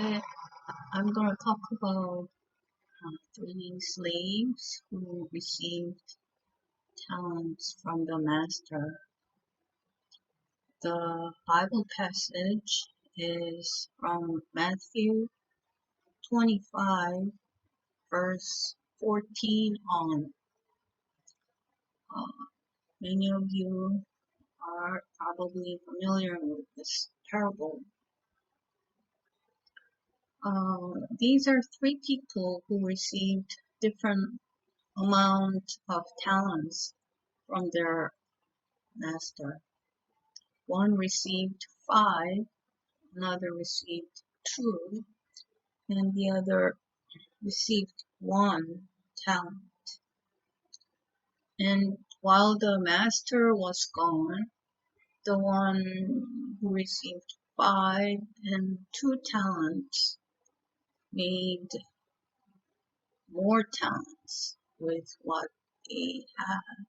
I, I'm going to talk about three slaves who received talents from the master. The Bible passage is from Matthew 25, verse 14 on. Many of you are probably familiar with this parable. These are three people who received different amount of talents from their master. One received 5, another received 2, and the other received 1 talent. And while the master was gone, the one who received 5 and 2 talents made more talents with what he had.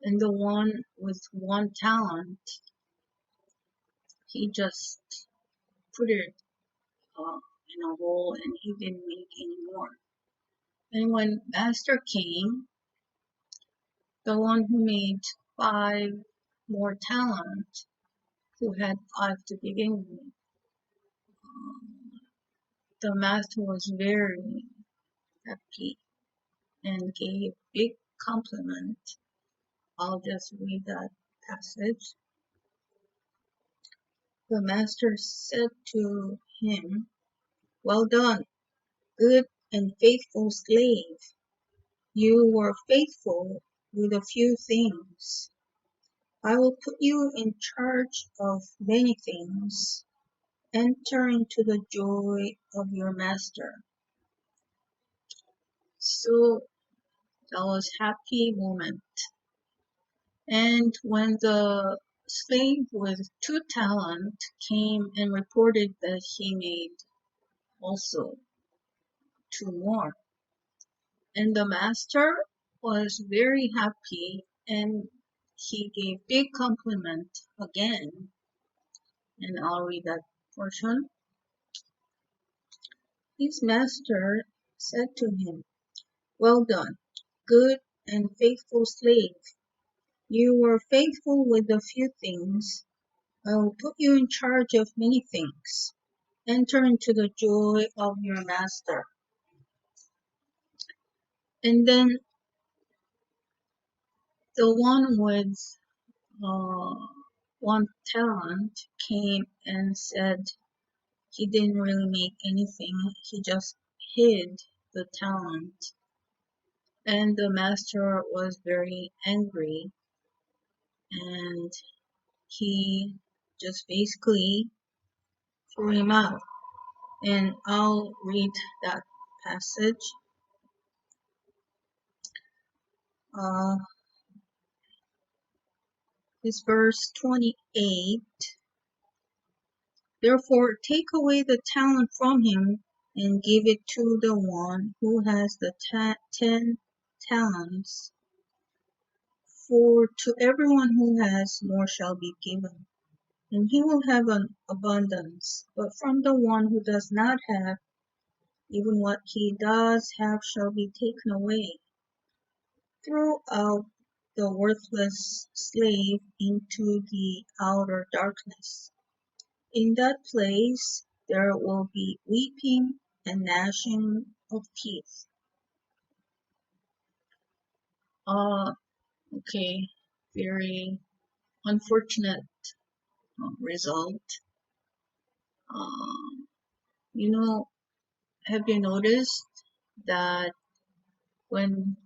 And the one with 1 talent, he just put it in a hole and he didn't make any more. And when master came, the one who made 5 more talent, who had 5 to begin with, the master was very happy and gave big compliment. I'll just read that passage. The master said to him, "Well done, good and faithful slave. You were faithful with a few things. I will put you in charge of many things. Enter into the joy of your master." So that was happy moment. And when the slave with 2 talent came and reported that he made also 2 more, and the master was very happy and he gave big compliment again. And I'll read that portion. His master said to him, "Well done, good and faithful slave. You were faithful with a few things. I will put you in charge of many things. Enter into the joy of your master." And then the one with 1 talent came and said he didn't really make anything. He just hid the talent. And the master was very angry and he just basically threw him out. And I'll read that passage. It's verse 28. "Therefore take away the talent from him and give it to the one who has the 10 talents. For to everyone who has more shall be given, and he will have an abundance. But from the one who does not have, even what he does have shall be taken away. Throw out the worthless slave into the outer darkness. In that place there will be weeping and gnashing of teeth." Okay, very unfortunate result. Um, you know, have you noticed that when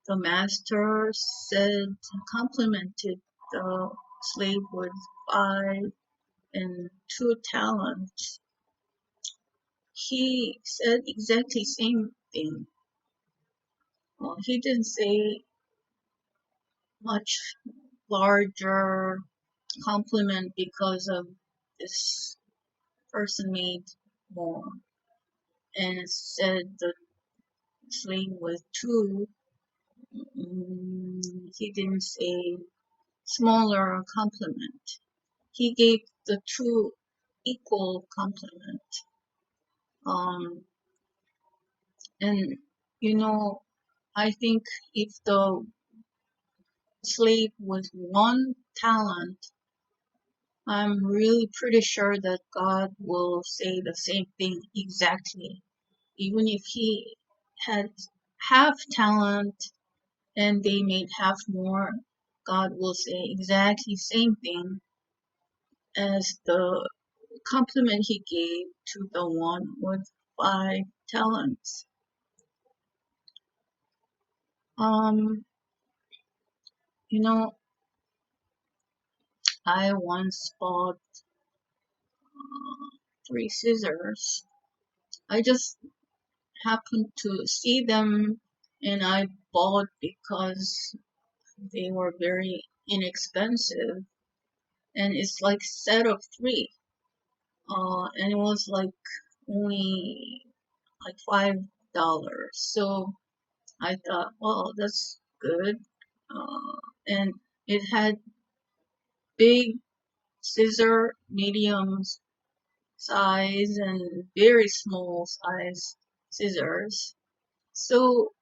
the master said, complimented the slave with 5 and 2 talents, he said exactly same thing. Well, he didn't say much larger compliment because of this person made more, and said the slave with 2. He didn't say smaller compliment. He gave the 2 equal compliment. Um, and I think if the slave with one talent, I'm really pretty sure that God will say the same thing exactly. Even if he had half talent and they made half more, God will say exactly same thing as the compliment he gave to the one with 5 talents. Um, you know, I once bought 3 scissors. I just happened to see them and I bought because they were very inexpensive and it's like set of 3. And it was like only like $5. So I thought, well, that's good. And it had big scissor, medium size, and very small size scissors. So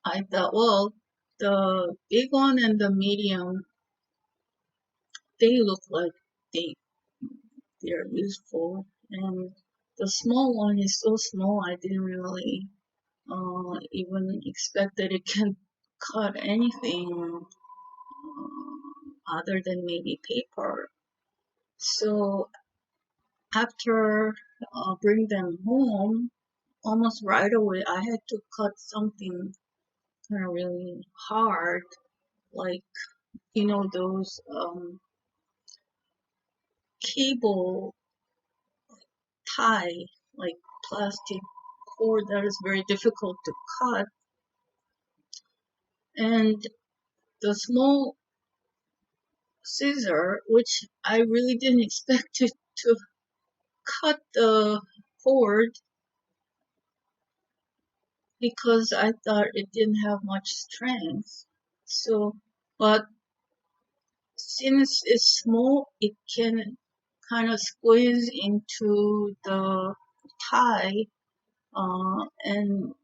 I thought, well, the big one and the medium, they look like they they're useful, and the small one is so small. I didn't really even expect that it can cut anything other than maybe paper. So after bring them home, almost right away, I had to cut something kind of really hard, like those cable tie, like plastic cord that is very difficult to cut, and the small scissor, which I really didn't expect it to cut the cord because I thought it didn't have much strength. So, but since it's small, it can kind of squeeze into the tie, and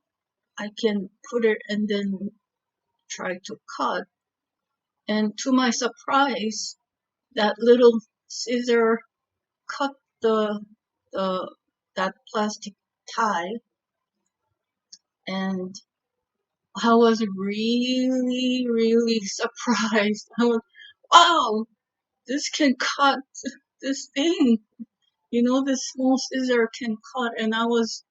I can put it and then try to cut. And to my surprise, that little scissor cut the the that plastic tie, and I was really, really surprised. I was, wow, this can cut this thing. This small scissor can cut, and I was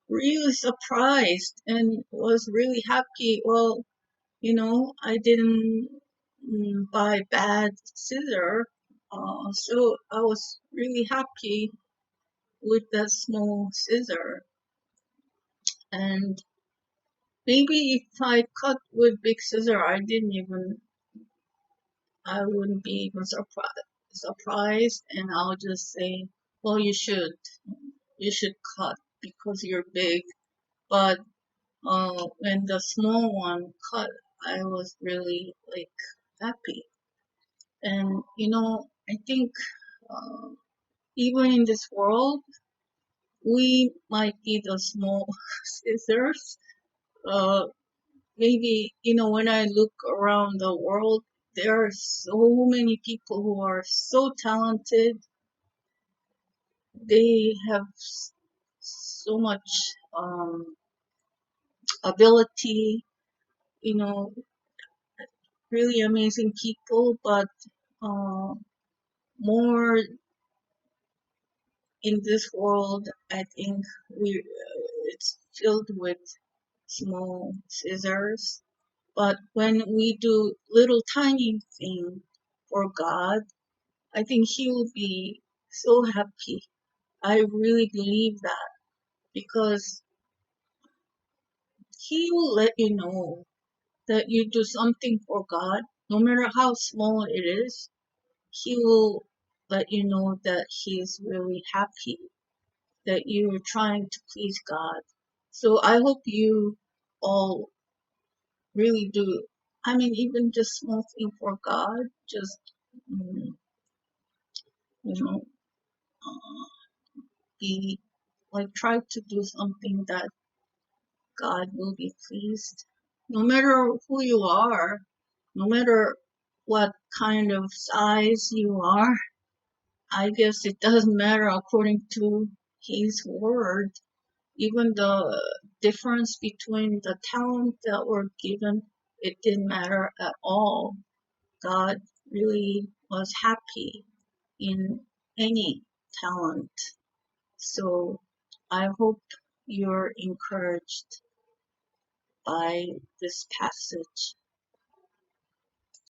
really surprised and was really happy. Well, I didn't buy bad scissor, so I was really happy with that small scissor. And maybe if I cut with big scissor, I wouldn't be even surprised, and I'll just say, well, you should cut because you're big. But when the small one cut, I was really like happy. And I think uh, even in this world, we might be the small scissors. Uh, Maybe when I look around the world, there are so many people who are so talented. They have so much ability. You know, really amazing people, but uh, more in this world, I think it's filled with small scissors. But when we do little tiny thing for God, I think He will be so happy. I really believe that because He will let you know that you do something for God, no matter how small it is. He will let you know that He is really happy that you're trying to please God. So I hope you all really do. I mean, even just small thing for God, just mm, you know, be like try to do something that God will be pleased. No matter who you are, no matter what kind of size you are, I guess it doesn't matter according to His word. Even the difference between the talent that were given, it didn't matter at all. God really was happy in any talent. So I hope you're encouraged by this passage.